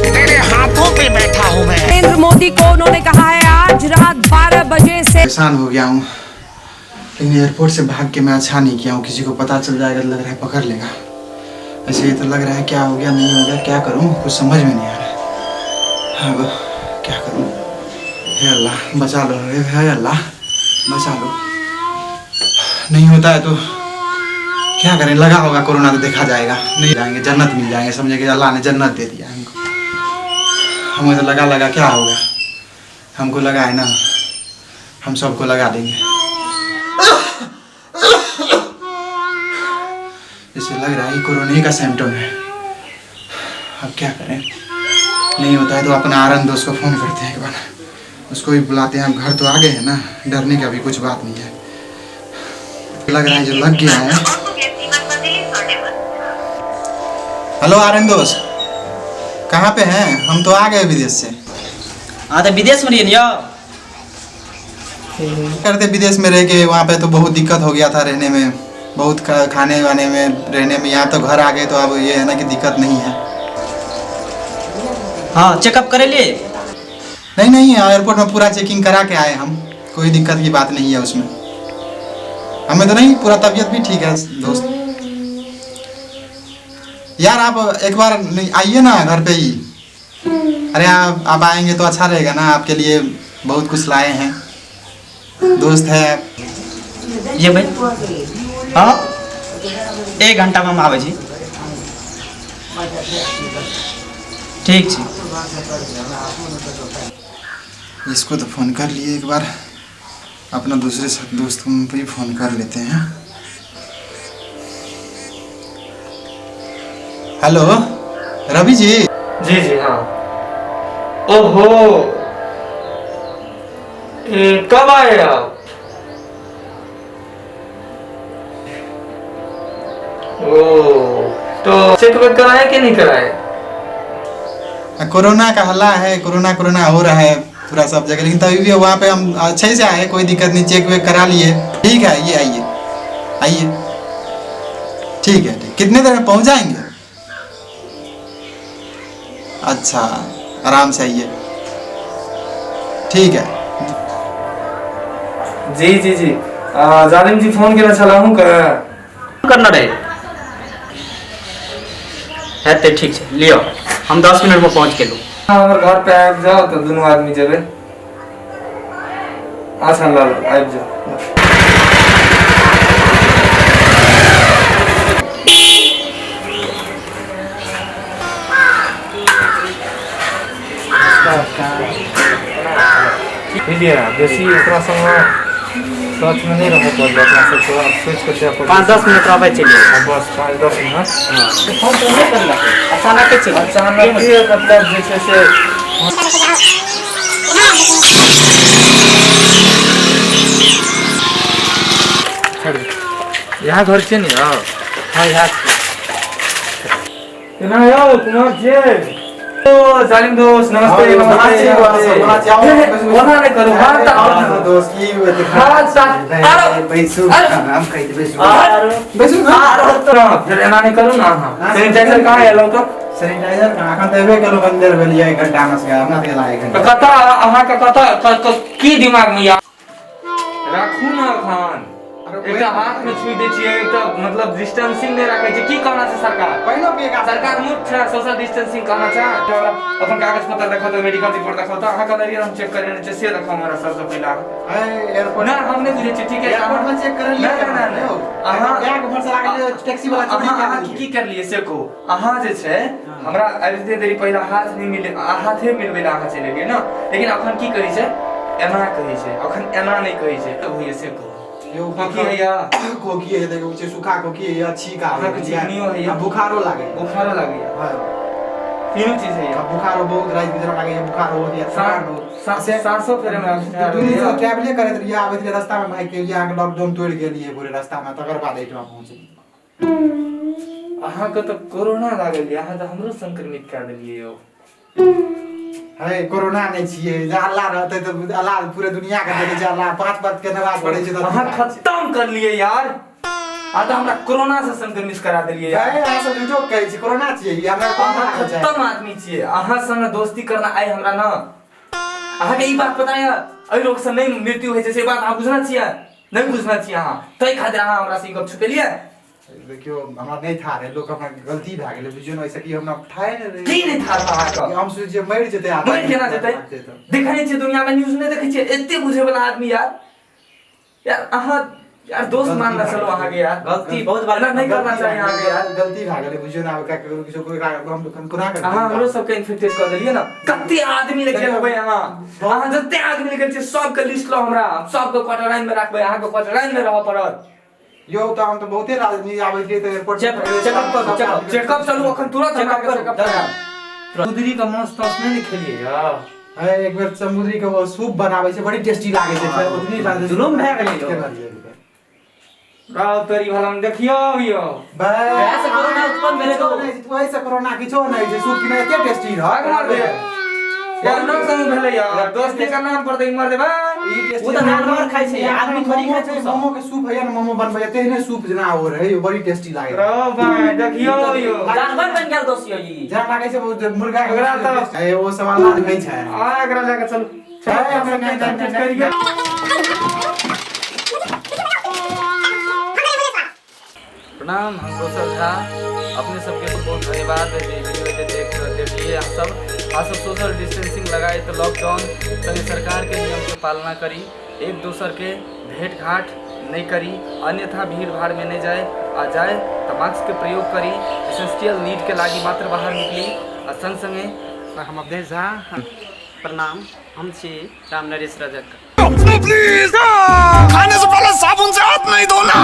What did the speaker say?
तेरे हाथों पे बैठा हूँ मैं। नरेंद्र मोदी को उन्होंने कहा है आज रात 12 बजे से। परेशान हो गया हूँ, लेकिन एयरपोर्ट से भाग के मैं अच्छा नहीं किया हूँ। किसी को पता चल जाएगा तो लग रहा है पकड़ लेगा। ऐसे ही तो लग रहा है क्या हो गया नहीं हो गया, क्या करूँ कुछ समझ में नहीं आ रहा है। अब क्या करूँ? हे अल्लाह बचा लो, हे अल्लाह बचा लो। नहीं होता है तो क्या करें, लगा होगा कोरोना तो देखा जाएगा। नहीं जाएंगे जन्नत मिल जाएंगे, समझे कि अल्लाह ने जन्नत दे दिया हमको। हमें तो लगा क्या होगा, हमको लगा है ना, हम सबको लगा देंगे। जैसे लग रहा है कोरोना ही का सिम्टम है। अब क्या करें, नहीं होता है तो अपना आरन दोस्त को फ़ोन करते हैं एक बार, उसको भी बुलाते हैं। हम घर तो आ गए हैं ना, डरने का भी कुछ बात नहीं है। लग रहा है जो लग गया है। हेलो आर्यन दोस्त, कहाँ पे हैं? हम तो आ गए विदेश से। हाँ तो विदेश में रहिए करते विदेश में रह के, वहाँ पे तो बहुत दिक्कत हो गया था रहने में, बहुत खाने वाने में रहने में। यहाँ तो घर आ गए तो अब ये है ना कि दिक्कत नहीं है। हाँ चेकअप करे लिए? नहीं एयरपोर्ट में पूरा चेकिंग करा के आए हम, कोई दिक्कत की बात नहीं है उसमें। हमें तो नहीं, पूरा तबीयत भी ठीक है दोस्त। यार आप एक बार आइए ना घर पे ही। अरे आप आएंगे तो अच्छा रहेगा ना, आपके लिए बहुत कुछ लाए हैं, दोस्त है। ये भाई हाँ 1 घंटा में हम आवे जी। ठीक छी। इसको तो फ़ोन कर लिए एक बार, अपना दूसरे दोस्त को भी फ़ोन कर लेते हैं। हेलो रवि जी। जी हाँ। ओहो कब आए आप? ओ तो चेकअप कराए कि नहीं कराए? कोरोना का हल्ला है, कोरोना हो रहा है पूरा सब जगह, लेकिन तभी भी वहाँ पे हम अच्छे से आए, कोई दिक्कत नहीं, चेक वेक करा लिए। ठीक है ये आइए ठीक है। कितने देर में पहुँच जाएंगे? अच्छा आराम से आइए, ठीक है। जी जालिम जी फोन केना छला हूं करना रहे है ते ठीक है, लियो हम 10 मिनट में पहुंच गेलू। हमर घर पे आबि जाओ तो दोनों आदमी जेबे। अच्छा लाल आबि जाओ। बेसी एकरा संग सच में नहीं रहो पड़ अपना सब तो आप सोच के चल 5-10 मिनट रहे चलिए। बस 5-10 मिनट। फोन तो नहीं करना अचानक के चलिए। अचानक ये मतलब जैसे से यहाँ घर से नहीं आओ। हाँ यहाँ केना आओ कुमार जी। ओ जालिम दोस्त नमस्ते। वहाँ नहीं करो हाँ दोस्त की फिर एना नहीं करो ना। सैनिटाइजर कहाँ है लो तो? सैनिटाइजर कहाँ देबे कलो बंदर भेलिए 1 घंटा में से हमरा के लाए 1 घंटा। कथा अहाँ का कथा की दिमाग में या राखू ना खान एक हाथ में छुई दे छिए, एक मतलब डिस्टेंसिंग नहीं रखे छी। की कहना छै सरकार? पहिलो पे सरकार मूर्ख छै, सोशल डिस्टेंसिंग कहना छै। अपन कागज पत्र देखो तो मेडिकल रिपोर्ट देखो तो अहाँ का हम चेक करे छै से देखो हमारा सबसे पहला एयरपोर्ट ना हम नहीं बुझे छी। ठीक है एयरपोर्ट में चेक कर लिए ना अहाँ बैग भर से लागल टैक्सी वाला चोरी अहाँ की कर लिए से को अहाँ जे छै हमरा आबिते देरी पहला हाथ नहीं मिले, हाथे मिलबे ला अहाँ चले गेल ना। लेकिन अखन की कहि छै एना कहि छै, अखन एना नहीं कहि छै तो होइए से को यो कोकी है या कोकी है, देखो चे सूखा कोकी है या छीका अहाँ के चिकनियो है या बुखारो लागे लगे हां तीनों चीज है या बुखारो बहुत रात गुजर लागे, बुखार हो गया सांसों फेरे में दुनिया ट्रैवल करत रहिए, आबे थे रास्ता में भाई के यहाँ लॉकडाउन तोड़ गेलिए पूरे रास्ता में, तकर बाद एठवा पहुंचे। अहाँ के तो कोरोना लागल या, अहाँ तो हमरो संक्रमित कर देलिए यो। है कोरोना नहीं छिए, जे अल्लाह रहते तो अल्लाह पूरे दुनिया के देखे, जे अल्लाह 5 वक्त के नमाज पढ़े छै तो अहाँ खत्म कर लिए यार। आ तो हमरा कोरोना से संक्रमित करा देलिए यार। भाई अहाँ सब झूठो कहै छी कोरोना छियै ई हमरा कोरोना अहाँ हो जाए खत्म आदमी छियै, अहाँ संग दोस्ती करना आइ हमरा न। अहाँके ई बात पता य एहि लोग से नहीं मृत्यु होइ छै से बात अहाँ बुझना छियै? नहीं बुझना छियै अहाँ, तै खातिर अहाँ हमरा से ई गप छुपेलिए। देखियो हमरा नहीं था रे लोग हमरा गलती भए गेलै बुझियो न ऐसे कि हमरा ठाए नै रे की नहीं था अहाँके? हम सोचे जे मरि जेतै आदमी मरि केना जेतै? देखै नहि छियै दुनिया में न्यूज नहीं देखै छियै एते बुझे वाला आदमी यार। यार अहाँ यार दोस्त मानना चलो अहाँ के यार गलती बहुत बार नहीं करना चाहिए अहाँ के यार। गलती भए गेलै बुझियो न अब का ककरो किछो कोई हम कोना कर अहाँ हमरो सबके इन्फेक्टेड कर देलिए ना। कते आदमी ले गेल होबै अहाँ? अहाँ जते आदमी ले गेल छियै सबके लिस्ट लो हमरा, सबके क्वार्टराइन में राखबै, अहाँ के क्वार्टराइन में रहऽ पड़त। यो त हम त बहुते आदमी आबै छै त एयरपोर्ट चेकअप करू, चेकअप चलू अखन तुरंत चेकअप करू, चेकअप कराओ। उधरी का मांस तांस नहीं खेलिए यार। है एक बेर समुद्री के वो सूप बनाबै छै बड़ी टेस्टी लागे छै फेर उतनी बात जुलुम भए गेलै राव तरी वाला में देखियो यो भाई ऐसे कोरोना उत्पन्न भेलै तो ऐसे कोरोना किछो नहीं छै सूप किने एते टेस्टी रह यार न संग भेलै यार दोस्ती का नाम पर दे मर दे भाई। वो तो जानवर खाइ छै आदमी थोड़ी खाइ छै। मोमो के सूप है ना मोमो बनबै तेहने सूप जना हो रहे यो बड़ी टेस्टी लागे राव भाई देखियो यो जानवर बन गेल दोस्तियो ई। जना लागे छै बहुत मुर्गा के ओकरा त है वो सवाल नहीं छै आ एकरा लेके चल है हम नहीं करिए। प्रणाम, हम कौशल झा। अपने सबके बहुत धन्यवाद देखिए हम सब सोशल डिस्टेंसिंग लगाए तो लॉकडाउन तनि सरकार के नियम के पालना करी, एक दूसर के भेंट घाट नहीं करी, अन्यथा भीड़ भाड़ में नहीं जाए, आ जाए तो मास्क के प्रयोग करी, एसेंशियल नीड के लागी मात्र बाहर निकली। आ संग संगे हम अवधेश झा। प्रणाम, हम छी राम नरेश रजक। प्लीज खाने से पहले साबुन से हाथ नहीं धोना।